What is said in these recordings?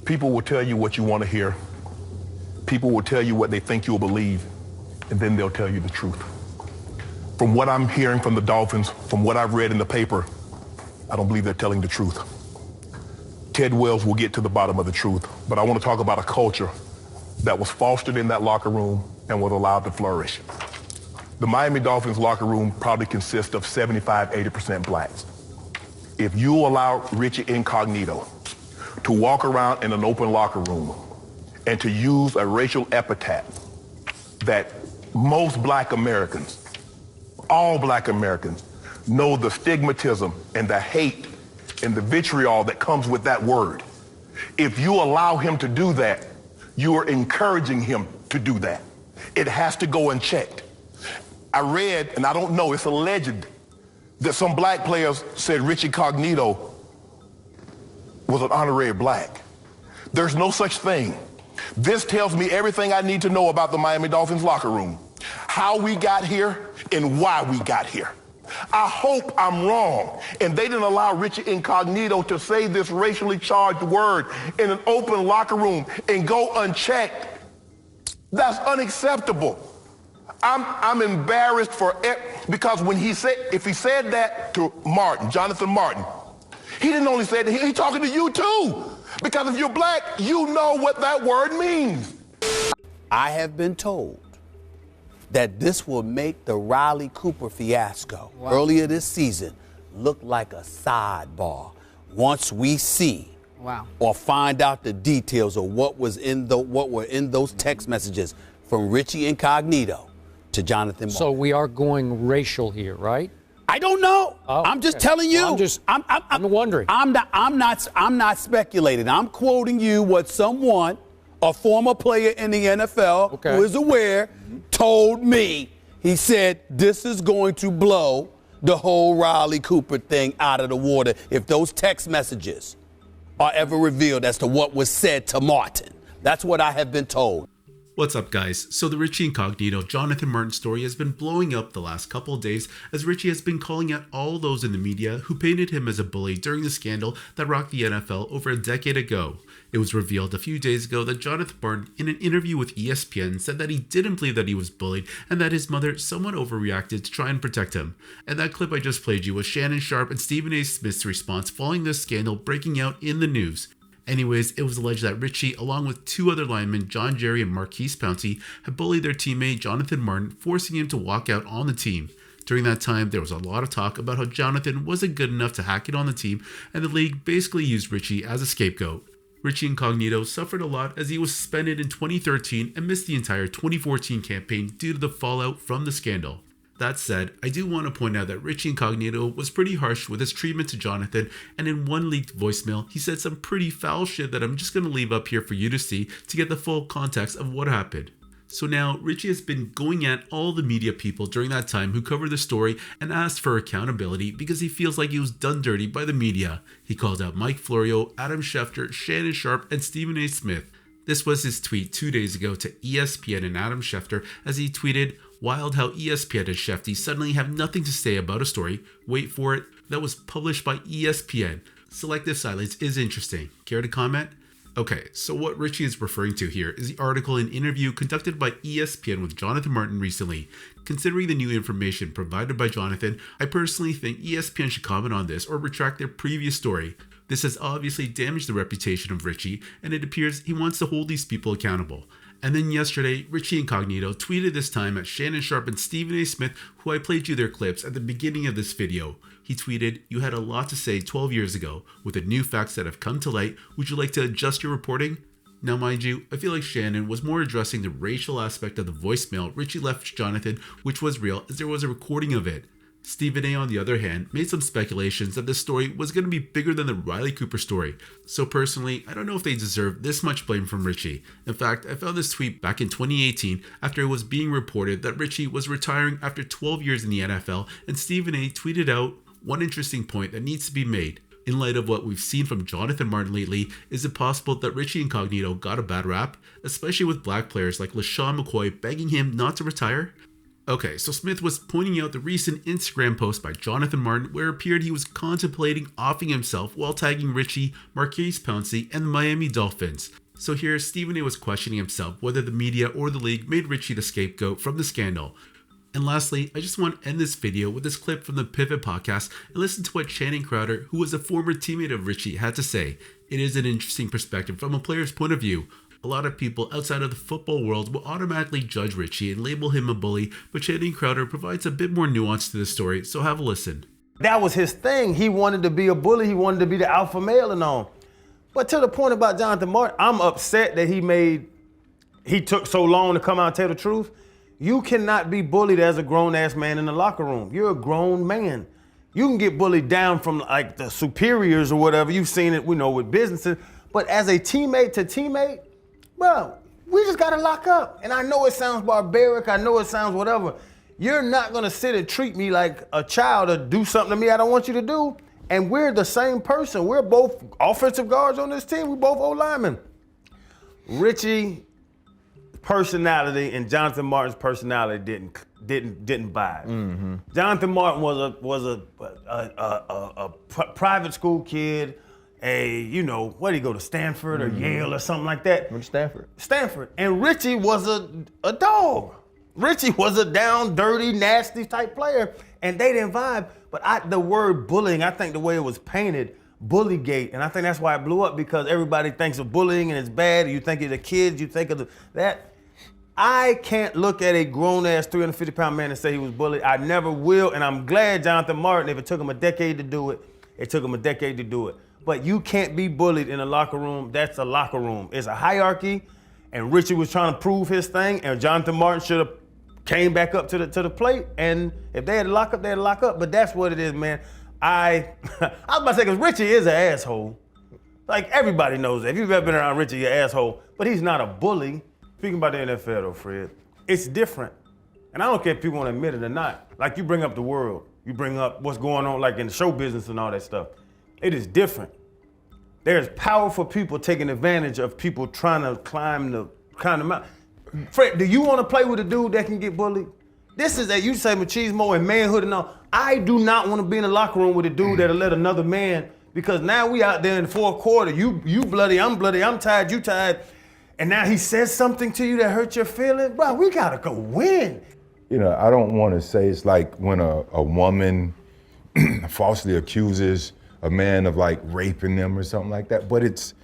People will tell you what you want to hear. People will tell you what they think you'll believe, and then they'll tell you the truth. From what I'm hearing from the Dolphins, from what I've read in the paper, I don't believe they're telling the truth. Ted Wells will get to the bottom of the truth, but I want to talk about a culture that was fostered in that locker room and was allowed to flourish. The Miami Dolphins locker room probably consists of 75, 80% blacks. If you allow Richie Incognito to walk around in an open locker room and to use a racial epithet that most black Americans, all black Americans, know the stigmatism and the hate and the vitriol that comes with that word. If you allow him to do that, you are encouraging him to do that. It has to go unchecked. I read, and I don't know, it's alleged that some black players said Richie Incognito was an honorary black. There's no such thing. This tells me everything I need to know about the Miami Dolphins locker room, how we got here and why we got here. I hope I'm wrong, and they didn't allow Richie Incognito to say this racially charged word in an open locker room and go unchecked. That's unacceptable. I'm embarrassed for it because when if he said that to Martin, Jonathan Martin, he didn't only say that, he's talking to you too. Because if you're black, you know what that word means. I have been told that this will make the Riley Cooper fiasco earlier this season look like a sidebar once we see or find out the details of what were in those text messages from Richie Incognito to Jonathan Martin. So we are going racial here, right? I don't know. I'm just telling you. Well, I'm wondering. I'm not speculating. I'm quoting you what someone, a former player in the NFL who is aware, told me. He said this is going to blow the whole Riley Cooper thing out of the water if those text messages are ever revealed as to what was said to Martin. That's what I have been told. What's up, guys? So the Richie Incognito Jonathan Martin story has been blowing up the last couple of days as Richie has been calling out all those in the media who painted him as a bully during the scandal that rocked the NFL over a decade ago. It was revealed a few days ago that Jonathan Martin, in an interview with ESPN, said that he didn't believe that he was bullied and that his mother somewhat overreacted to try and protect him. And that clip I just played you was Shannon Sharpe and Stephen A. Smith's response following this scandal breaking out in the news. Anyways, it was alleged that Richie, along with two other linemen, John Jerry and Marquise Pouncey, had bullied their teammate Jonathan Martin, forcing him to walk out on the team. During that time, there was a lot of talk about how Jonathan wasn't good enough to hack it on the team, and the league basically used Richie as a scapegoat. Richie Incognito suffered a lot as he was suspended in 2013 and missed the entire 2014 campaign due to the fallout from the scandal. That said, I do want to point out that Richie Incognito was pretty harsh with his treatment to Jonathan, and in one leaked voicemail, he said some pretty foul shit that I'm just going to leave up here for you to see to get the full context of what happened. So now, Richie has been going at all the media people during that time who covered the story and asked for accountability because he feels like he was done dirty by the media. He called out Mike Florio, Adam Schefter, Shannon Sharpe, and Stephen A. Smith. This was his tweet 2 days ago to ESPN and Adam Schefter as he tweeted, "Wild how ESPN and Shefty suddenly have nothing to say about a story, wait for it, that was published by ESPN. Selective silence is interesting. Care to comment?" Okay, so what Richie is referring to here is the article and interview conducted by ESPN with Jonathan Martin recently. Considering the new information provided by Jonathan, I personally think ESPN should comment on this or retract their previous story. This has obviously damaged the reputation of Richie, and it appears he wants to hold these people accountable. And then yesterday, Richie Incognito tweeted this time at Shannon Sharpe and Stephen A. Smith, who I played you their clips at the beginning of this video. He tweeted, "You had a lot to say 12 years ago. With the new facts that have come to light, would you like to adjust your reporting?" Now mind you, I feel like Shannon was more addressing the racial aspect of the voicemail Richie left Jonathan, which was real as there was a recording of it. Stephen A, on the other hand, made some speculations that this story was going to be bigger than the Riley Cooper story. So personally, I don't know if they deserve this much blame from Richie. In fact, I found this tweet back in 2018 after it was being reported that Richie was retiring after 12 years in the NFL, and Stephen A tweeted out, "One interesting point that needs to be made. In light of what we've seen from Jonathan Martin lately, is it possible that Richie Incognito got a bad rap, especially with black players like LaShawn McCoy begging him not to retire?" Okay, so Smith was pointing out the recent Instagram post by Jonathan Martin where it appeared he was contemplating offing himself while tagging Richie, Marquise Pouncey, and the Miami Dolphins. So here, Stephen A was questioning himself whether the media or the league made Richie the scapegoat from the scandal. And lastly, I just want to end this video with this clip from the Pivot podcast and listen to what Channing Crowder, who was a former teammate of Richie, had to say. It is an interesting perspective from a player's point of view. A lot of people outside of the football world will automatically judge Richie and label him a bully, but Channing Crowder provides a bit more nuance to the story, so have a listen. That was his thing. He wanted to be a bully. He wanted to be the alpha male and all. But to the point about Jonathan Martin, I'm upset that he took so long to come out and tell the truth. You cannot be bullied as a grown-ass man in the locker room. You're a grown man. You can get bullied down from like the superiors or whatever. You've seen it, with businesses. But as a teammate to teammate, bro, we just gotta lock up. And I know it sounds barbaric, I know it sounds whatever. You're not gonna sit and treat me like a child or do something to me I don't want you to do. And we're the same person. We're both offensive guards on this team. We're both O-linemen. Richie personality and Jonathan Martin's personality didn't vibe. Mm-hmm. Jonathan Martin was a private school kid. Where did he go to Stanford or Yale or something like that? Went to Stanford. And Richie was a dog. Richie was a down, dirty, nasty type player, and they didn't vibe. But the word bullying, I think the way it was painted, Bullygate, and I think that's why it blew up, because everybody thinks of bullying and it's bad. You think of the kids, you think of that. I can't look at a grown-ass 350-pound man and say he was bullied. I never will, and I'm glad Jonathan Martin, if it took him a decade to do it, it took him a decade to do it. But you can't be bullied in a locker room. That's a locker room. It's a hierarchy, and Richie was trying to prove his thing, and Jonathan Martin should have came back up to the plate, and if they had to lock up, they had to lock up. But that's what it is, man. I was about to say, because Richie is an asshole. Like, everybody knows that. If you've ever been around Richie, you're an asshole. But he's not a bully. Speaking about the NFL, though, Fred, it's different. And I don't care if people want to admit it or not. Like, you bring up the world. You bring up what's going on, like, in the show business and all that stuff. It is different. There's powerful people taking advantage of people trying to climb the mountain. Fred, do you want to play with a dude that can get bullied? This is you say machismo and manhood and all. I do not want to be in the locker room with a dude that'll let another man, because now we out there in the fourth quarter. You bloody, I'm tired, you tired. And now he says something to you that hurt your feelings. Bro, we gotta go win. I don't want to say it's like when a woman falsely accuses a man of like raping them or something like that, but it's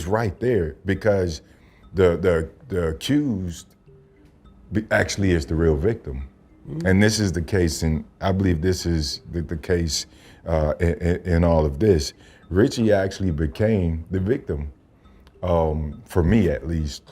right there, because the accused actually is the real victim. Mm-hmm. And this is the case, and I believe this is the case in all of this. Richie actually became the victim, for me at least.